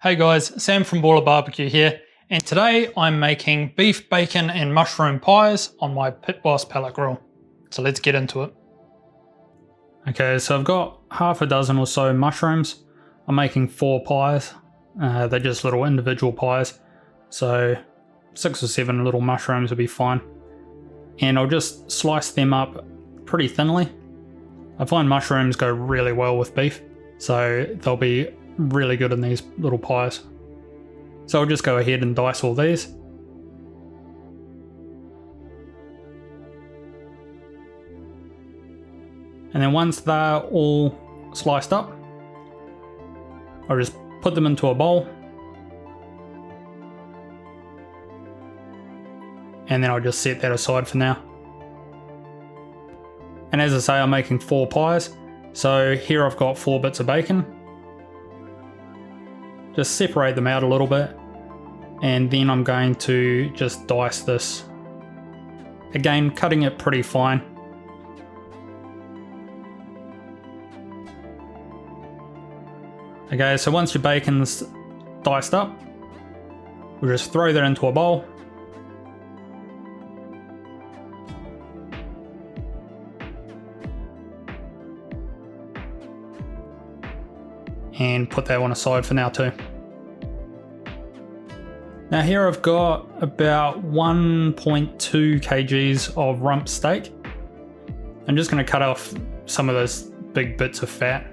Hey guys, Sam from Baller BBQ here, and today I'm making beef, bacon and mushroom pies on my Pit Boss Pellet Grill. So let's get into it. Okay, so I've got half a dozen or so mushrooms. I'm making 4 pies. They're just little individual pies, so 6 or 7 little mushrooms will be fine. And I'll just slice them up pretty thinly. I find mushrooms go really well with beef, so they'll be really good in these little pies. So I'll just go ahead and dice all these. And then once they're all sliced up, I'll just put them into a bowl. And then I'll just set that aside for now. And as I say, I'm making 4 pies. So here I've got 4 bits of bacon. Just separate them out a little bit, and then I'm going to just dice this. Again, cutting it pretty fine. Okay, so once your bacon's diced up, we'll just throw that into a bowl. And put that one aside for now too. Now here I've got about 1.2 kgs of rump steak. I'm just going to cut off some of those big bits of fat.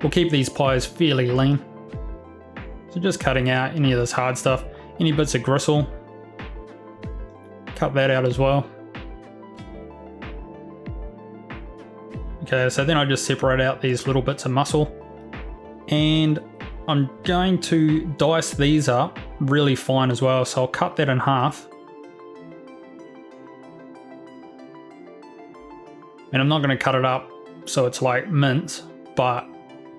We'll keep these pies fairly lean. So just cutting out any of this hard stuff, any bits of gristle. Cut that out as well. Okay, so then I just separate out these little bits of muscle. And I'm going to dice these up really fine as well, so I'll cut that in half. And I'm not going to cut it up so it's like mince, but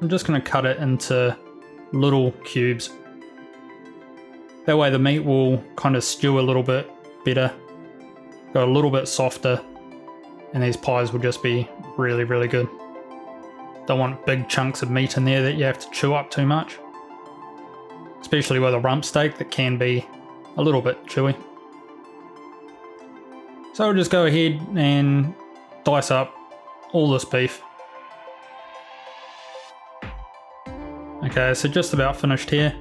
I'm just going to cut it into little cubes. That way the meat will kind of stew a little bit better, go a little bit softer, and these pies will just be really, really good. Don't want big chunks of meat in there that you have to chew up too much. Especially with a rump steak that can be a little bit chewy. So I'll just go ahead and dice up all this beef. Okay, so just about finished here.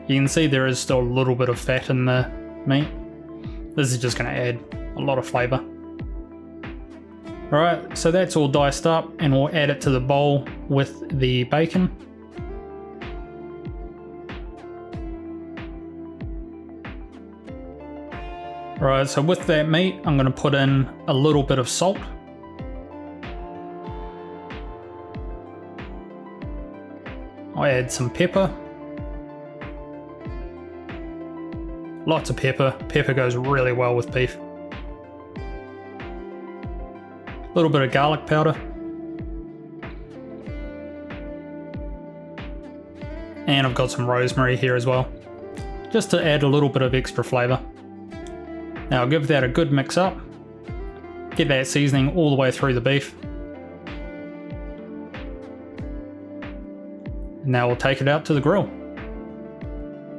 You can see there is still a little bit of fat in the meat. This is just going to add a lot of flavour. Alright, so that's all diced up, and we'll add it to the bowl with the bacon. Alright, so with that meat, I'm going to put in a little bit of salt. I'll add some pepper. Lots of pepper. Pepper goes really well with beef. A little bit of garlic powder. And I've got some rosemary here as well, just to add a little bit of extra flavour. Now I'll give that a good mix up. Get that seasoning all the way through the beef. And now we'll take it out to the grill.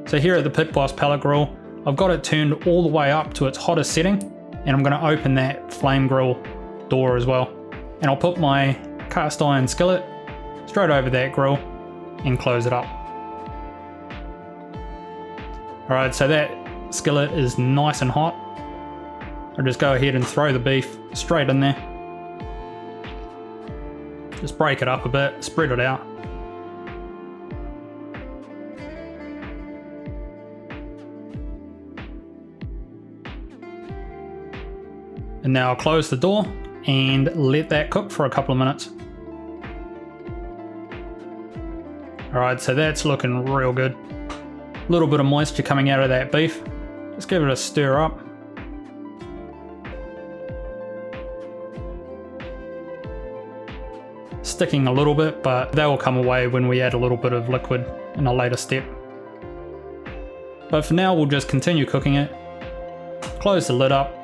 So here at the Pit Boss Pellet Grill, I've got it turned all the way up to its hottest setting, and I'm going to open that flame grill door as well, and I'll put my cast iron skillet straight over that grill and close it up. Alright, so that skillet is nice and hot. I'll just go ahead and throw the beef straight in there. Just break it up a bit, spread it out. And now I'll close the door and let that cook for a couple of minutes. Alright, so that's looking real good. A little bit of moisture coming out of that beef. Just give it a stir up. Sticking a little bit, but that will come away when we add a little bit of liquid in a later step. But for now, we'll just continue cooking it. Close the lid up,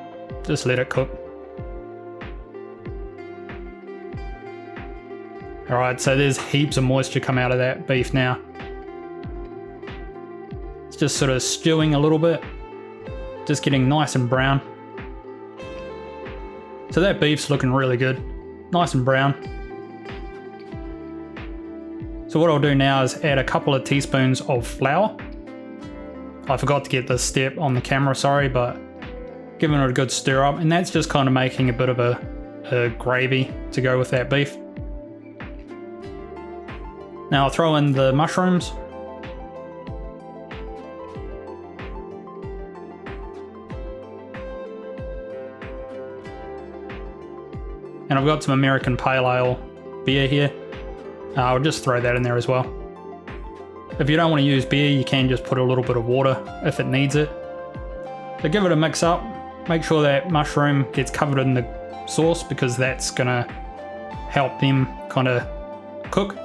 just let it cook. Alright, so there's heaps of moisture come out of that beef now. It's just sort of stewing a little bit, just getting nice and brown. So that beef's looking really good, nice and brown. So what I'll do now is add a couple of teaspoons of flour. I forgot to get this step on the camera, sorry, but giving it a good stir up, and that's just kind of making a bit of a gravy to go with that beef. Now I'll throw in the mushrooms. And I've got some American Pale Ale beer here. I'll just throw that in there as well. If you don't want to use beer, you can just put a little bit of water if it needs it. So give it a mix up. Make sure that mushroom gets covered in the sauce because that's going to help them kind of cook.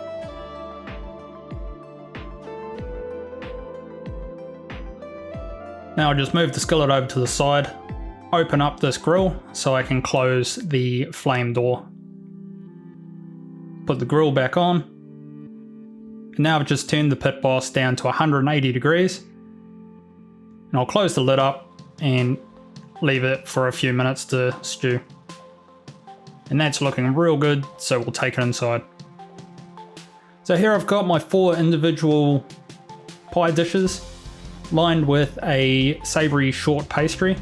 Now I'll just move the skillet over to the side, open up this grill so I can close the flame door. Put the grill back on. And now I've just turned the Pit Boss down to 180 degrees. And I'll close the lid up and leave it for a few minutes to stew. And that's looking real good, so we'll take it inside. So here I've got my 4 individual pie dishes lined with a savoury short pastry.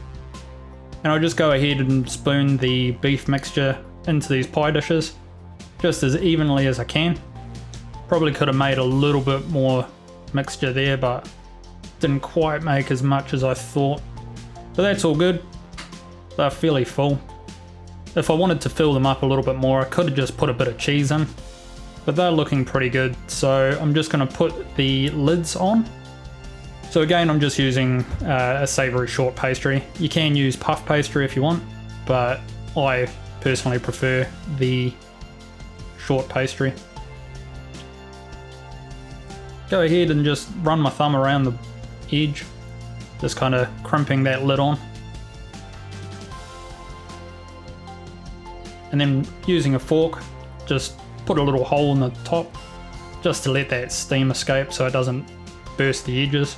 And I'll just go ahead and spoon the beef mixture into these pie dishes just as evenly as I can. Probably could have made a little bit more mixture there, but didn't quite make as much as I thought. So that's all good. They're fairly full. If I wanted to fill them up a little bit more, I could have just put a bit of cheese in, but they're looking pretty good. So I'm just going to put the lids on. So again, I'm just using a savoury short pastry. You can use puff pastry if you want, but I personally prefer the short pastry. Go ahead and just run my thumb around the edge, just kind of crimping that lid on. And then using a fork, just put a little hole in the top just to let that steam escape so it doesn't burst the edges.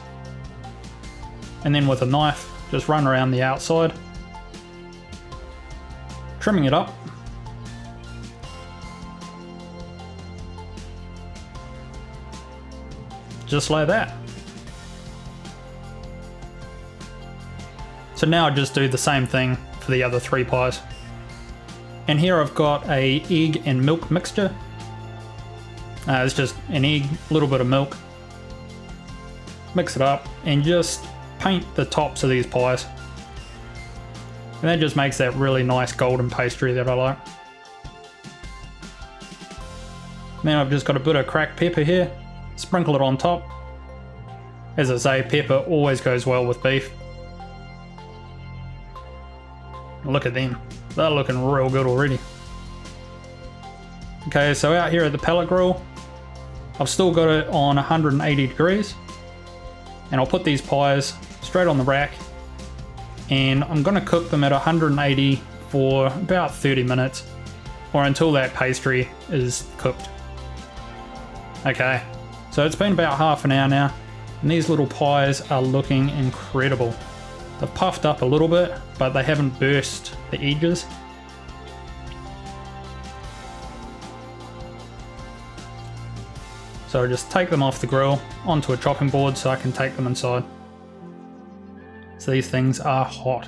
And then with a knife, just run around the outside, trimming it up. Just like that. So now I just do the same thing for the other 3 pies. And here I've got a egg and milk mixture. It's just an egg, a little bit of milk. Mix it up and just paint the tops of these pies. And that just makes that really nice golden pastry that I like. Then I've just got a bit of cracked pepper here. Sprinkle it on top. As I say, pepper always goes well with beef. Look at them. They're looking real good already. Okay, so out here at the pellet grill, I've still got it on 180 degrees. And I'll put these pies straight on the rack. And I'm going to cook them at 180 for about 30 minutes. Or until that pastry is cooked. Okay, so it's been about half an hour now. And these little pies are looking incredible. They've puffed up a little bit, but they haven't burst the edges. So I just take them off the grill onto a chopping board so I can take them inside. So these things are hot.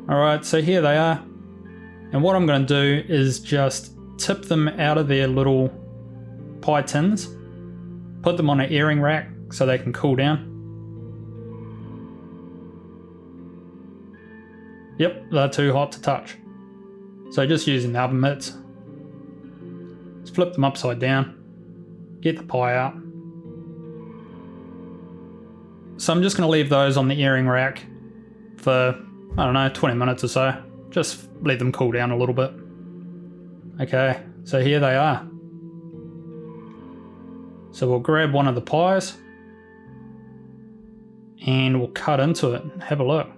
Alright, so here they are. And what I'm going to do is just tip them out of their little pie tins, put them on an airing rack so they can cool down. Yep, they're too hot to touch. So just using the oven mitts, just flip them upside down, get the pie out. So I'm just going to leave those on the airing rack for, I don't know, 20 minutes or so. Just let them cool down a little bit. Okay, so here they are. So we'll grab one of the pies and we'll cut into it and have a look.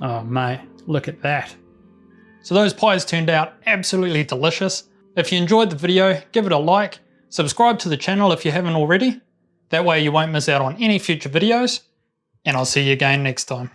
Oh mate, look at that. So those pies turned out absolutely delicious. If you enjoyed the video, give it a like, subscribe to the channel if you haven't already. That way you won't miss out on any future videos, and I'll see you again next time.